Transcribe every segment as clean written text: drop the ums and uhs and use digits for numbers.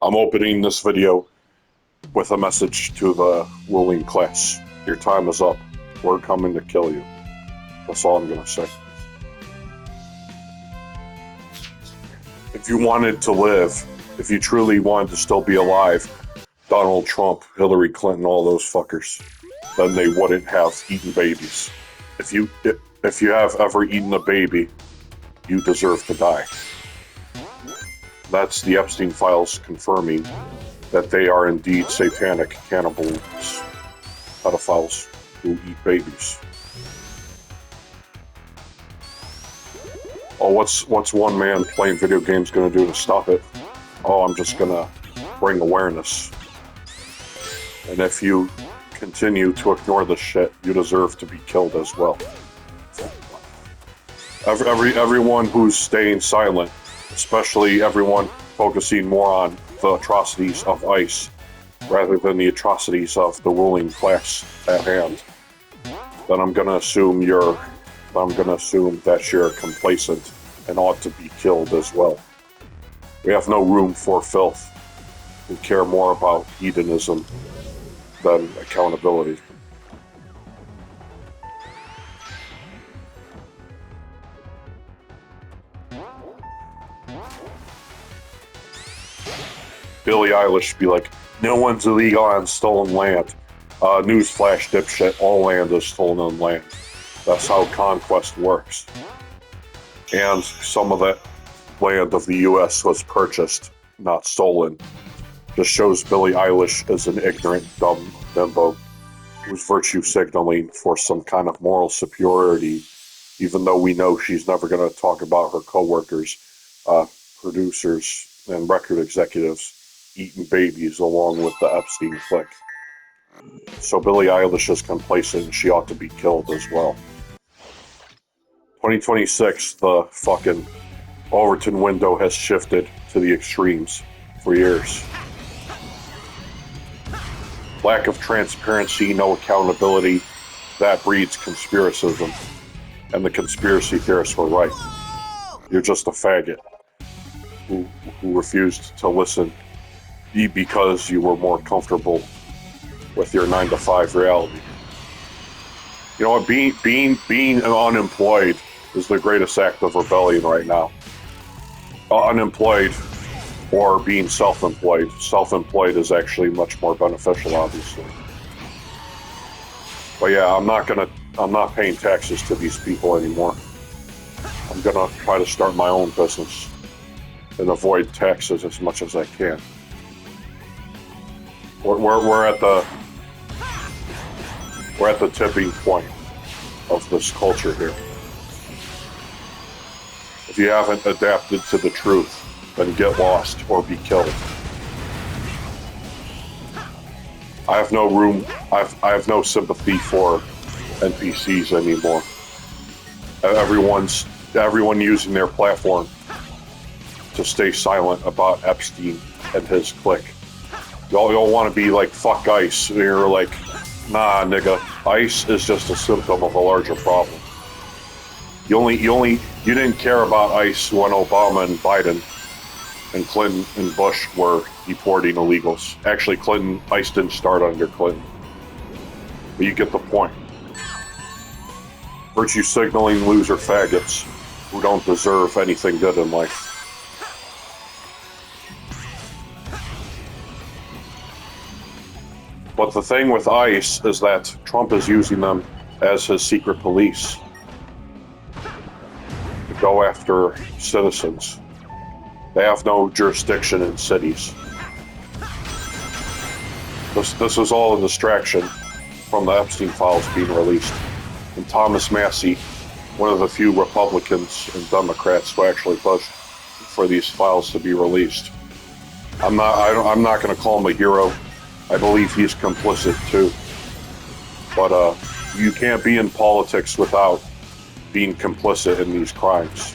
I'm opening this video with a message to the ruling class. Your time is up. We're coming to kill you. That's all I'm going to say. If you wanted to live, if you truly wanted to still be alive, Donald Trump, Hillary Clinton, all those fuckers, then they wouldn't have eaten babies. If you have ever eaten a baby, you deserve to die. That's the Epstein files confirming that they are indeed satanic cannibals, pedophiles who eat babies. Oh, what's one man playing video games going to do to stop it? Oh, I'm just going to bring awareness. And if you continue to ignore this shit, you deserve to be killed as well. Everyone who's staying silent, especially everyone focusing more on the atrocities of ICE rather than the atrocities of the ruling class at hand, then I'm gonna assume that you're complacent and ought to be killed as well. We have no room for filth. We care more about hedonism than accountability. Billie Eilish be like, no one's illegal on stolen land. Newsflash, dipshit, all land is stolen land. That's how conquest works. And some of that land of the US was purchased, not stolen. Just shows Billie Eilish as an ignorant, dumb bimbo who's virtue signaling for some kind of moral superiority, even though we know she's never going to talk about her coworkers, producers, and record executives eating babies along with the Epstein clique. So Billie Eilish is complacent and she ought to be killed as well. 2026, the fucking Overton window has shifted to the extremes for years. Lack of transparency, no accountability, that breeds conspiracism. And the conspiracy theorists were right. You're just a faggot who refused to listen because you were more comfortable with your 9-to-5 reality. You know what? Being unemployed is the greatest act of rebellion right now. Unemployed or being self-employed. Self-employed is actually much more beneficial, obviously. But yeah, I'm not paying taxes to these people anymore. I'm gonna try to start my own business and avoid taxes as much as I can. We're at the tipping point of this culture here. If you haven't adapted to the truth, then get lost or be killed. I have no sympathy for NPCs anymore. Everyone using their platform to stay silent about Epstein and his clique. Y'all want to be like, fuck ICE. You're like, nah, nigga. ICE is just a symptom of a larger problem. You didn't care about ICE when Obama and Biden and Clinton and Bush were deporting illegals. Actually, ICE didn't start under Clinton. But you get the point. Virtue signaling loser faggots who don't deserve anything good in life. But the thing with ICE is that Trump is using them as his secret police to go after citizens. They have no jurisdiction in cities. This is all a distraction from the Epstein files being released. And Thomas Massey, one of the few Republicans and Democrats who actually pushed for these files to be released. I'm not going to call him a hero. I believe he's complicit too. But you can't be in politics without being complicit in these crimes.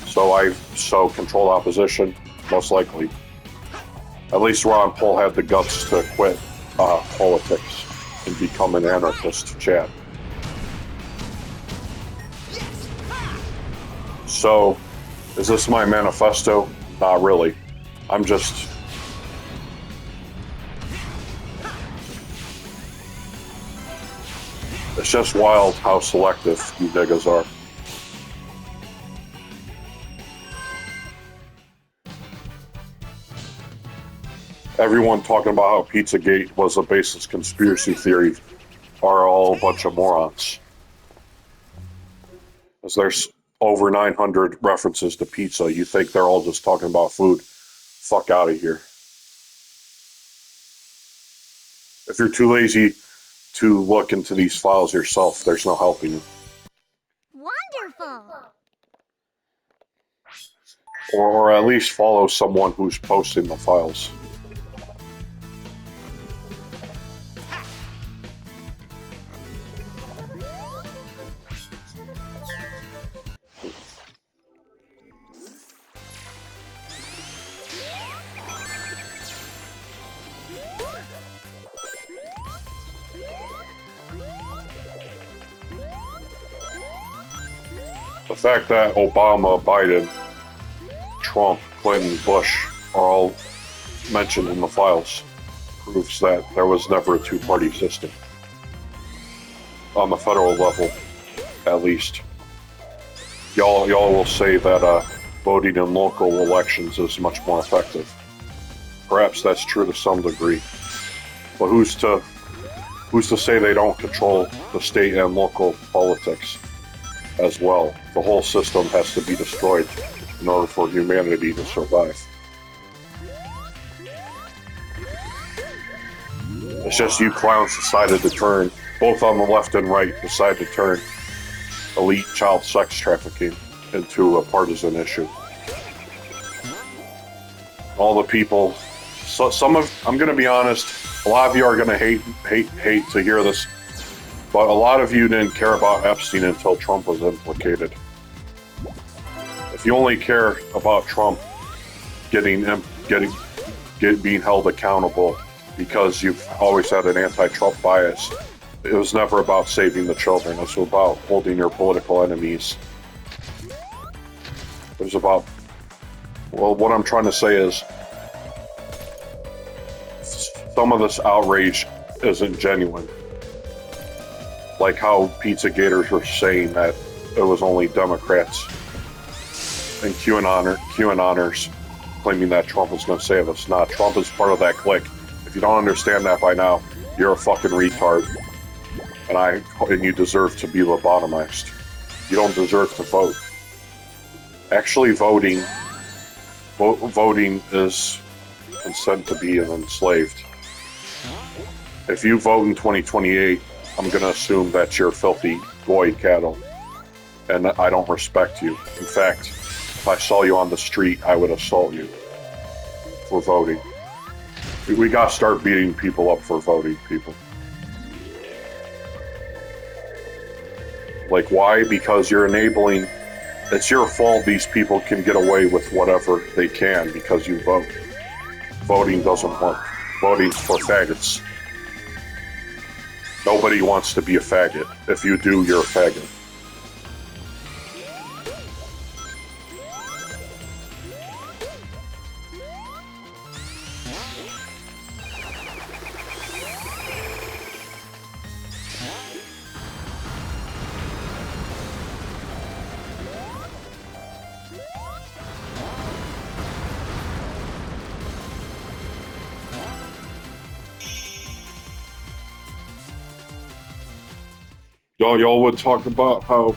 So controlled opposition, most likely. At least Ron Paul had the guts to quit politics and become an anarchist, Chad. So, is this my manifesto? Not really. I'm just It's just wild how selective you niggas are. Everyone talking about how Pizzagate was a baseless conspiracy theory are all a bunch of morons. As there's over 900 references to pizza, you think they're all just talking about food. Fuck out of here. If you're too lazy to look into these files yourself, there's no helping you. Wonderful! Or at least follow someone who's posting the files. The fact that Obama, Biden, Trump, Clinton, Bush are all mentioned in the files proves that there was never a two-party system. On the federal level, at least. Y'all will say that voting in local elections is much more effective. Perhaps that's true to some degree. But who's to say they don't control the state and local politics as well? The whole system has to be destroyed in order for humanity to survive. It's just you clowns decided to turn, both on the left and right, decided to turn elite child sex trafficking into a partisan issue. All the people, I'm going to be honest, a lot of you are going to hate to hear this, but a lot of you didn't care about Epstein until Trump was implicated. If you only care about Trump being held accountable because you've always had an anti-Trump bias, it was never about saving the children. It was about holding your political enemies. It was about, well, what I'm trying to say is some of this outrage isn't genuine. Like how Pizza Gators were saying that it was only Democrats and QAnoners claiming that Trump was going to save us. Nah, Trump is part of that clique. If you don't understand that by now, you're a fucking retard. And you deserve to be lobotomized. You don't deserve to vote. Actually, voting is consent to be enslaved. If you vote in 2028, I'm going to assume that you're filthy goy cattle, and I don't respect you. In fact, if I saw you on the street, I would assault you for voting. We got to start beating people up for voting, people. Like, why? Because you're enabling. It's your fault these people can get away with whatever they can because you vote. Voting doesn't work. Voting's for faggots. Nobody wants to be a faggot. If you do, you're a faggot. Y'all would talk about how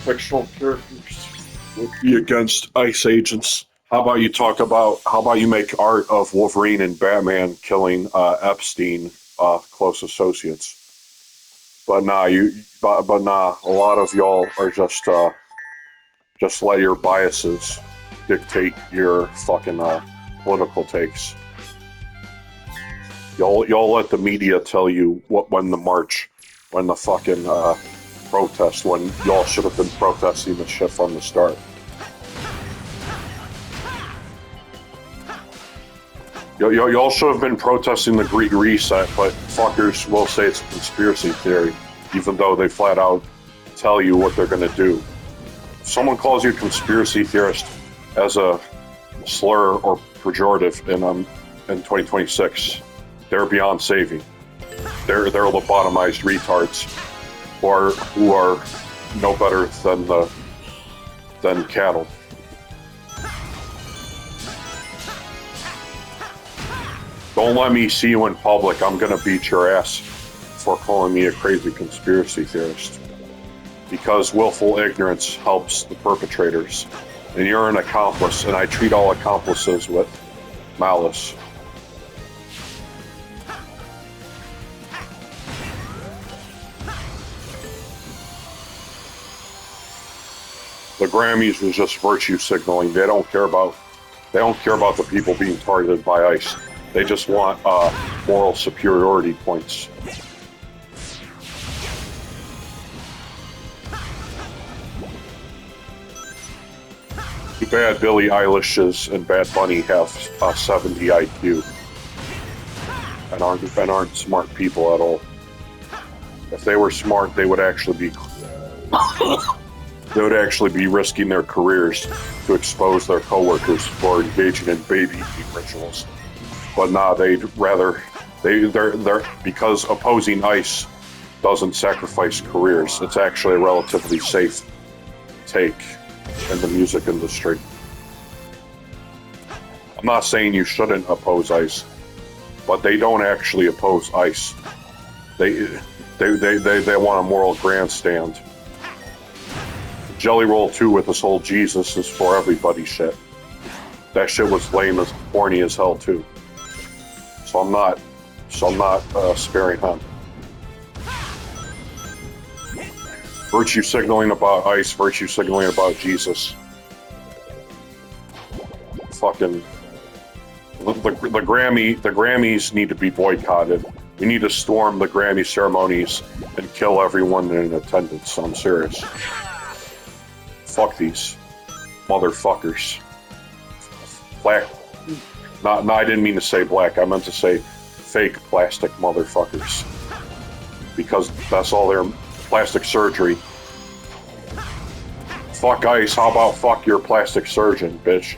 fictional characters would be against ICE agents. How about you make art of Wolverine and Batman killing Epstein close associates? But nah, a lot of y'all are just let your biases dictate your fucking political takes. Y'all let the media tell you when the fucking protest, when y'all should have been protesting the shit from the start. Y'all should have been protesting the Great Reset, but fuckers will say it's a conspiracy theory, even though they flat out tell you what they're gonna do. If someone calls you a conspiracy theorist as a slur or pejorative in 2026, they're beyond saving. They're lobotomized retards. who are no better than cattle. Don't let me see you in public. I'm gonna beat your ass for calling me a crazy conspiracy theorist. Because willful ignorance helps the perpetrators. And you're an accomplice, and I treat all accomplices with malice. The Grammys was just virtue signaling. They don't care about the people being targeted by ICE. They just want moral superiority points. Too bad Billie Eilish's and Bad Bunny have 70 IQ and aren't smart people at all. If they were smart, they would actually be risking their careers to expose their coworkers for engaging in baby eating rituals. But nah, they're because opposing ICE doesn't sacrifice careers. It's actually a relatively safe take in the music industry. I'm not saying you shouldn't oppose ICE, but they don't actually oppose ICE. They want a moral grandstand. Jelly Roll 2 with this whole Jesus is for everybody shit. That shit was lame as corny as hell too. So I'm not sparing him. Virtue signaling about ICE, virtue signaling about Jesus. Fucking the Grammys need to be boycotted. We need to storm the Grammy ceremonies and kill everyone in attendance. I'm serious. Fuck these motherfuckers. Black. No, I didn't mean to say black. I meant to say fake plastic motherfuckers. Because that's all their plastic surgery. Fuck ICE. How about fuck your plastic surgeon, bitch?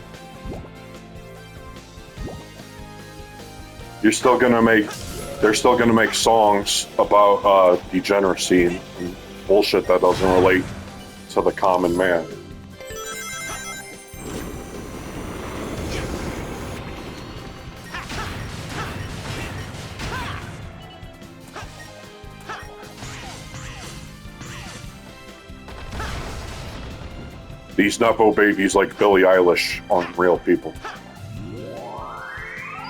They're still gonna make songs about degeneracy and bullshit that doesn't relate to the common man. These Nepo babies like Billie Eilish aren't real people.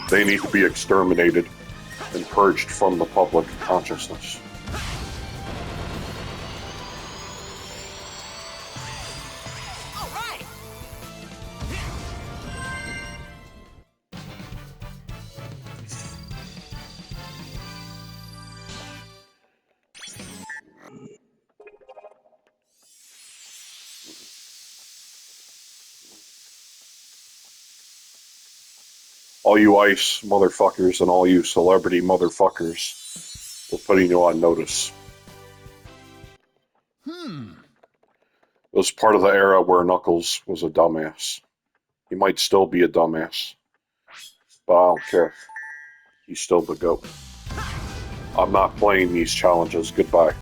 They need to be exterminated and purged from the public consciousness. All right. All you ICE motherfuckers and all you celebrity motherfuckers, we're putting you on notice. It was part of the era where Knuckles was a dumbass. He might still be a dumbass, but I don't care. He's still the GOAT. I'm not playing these challenges. Goodbye.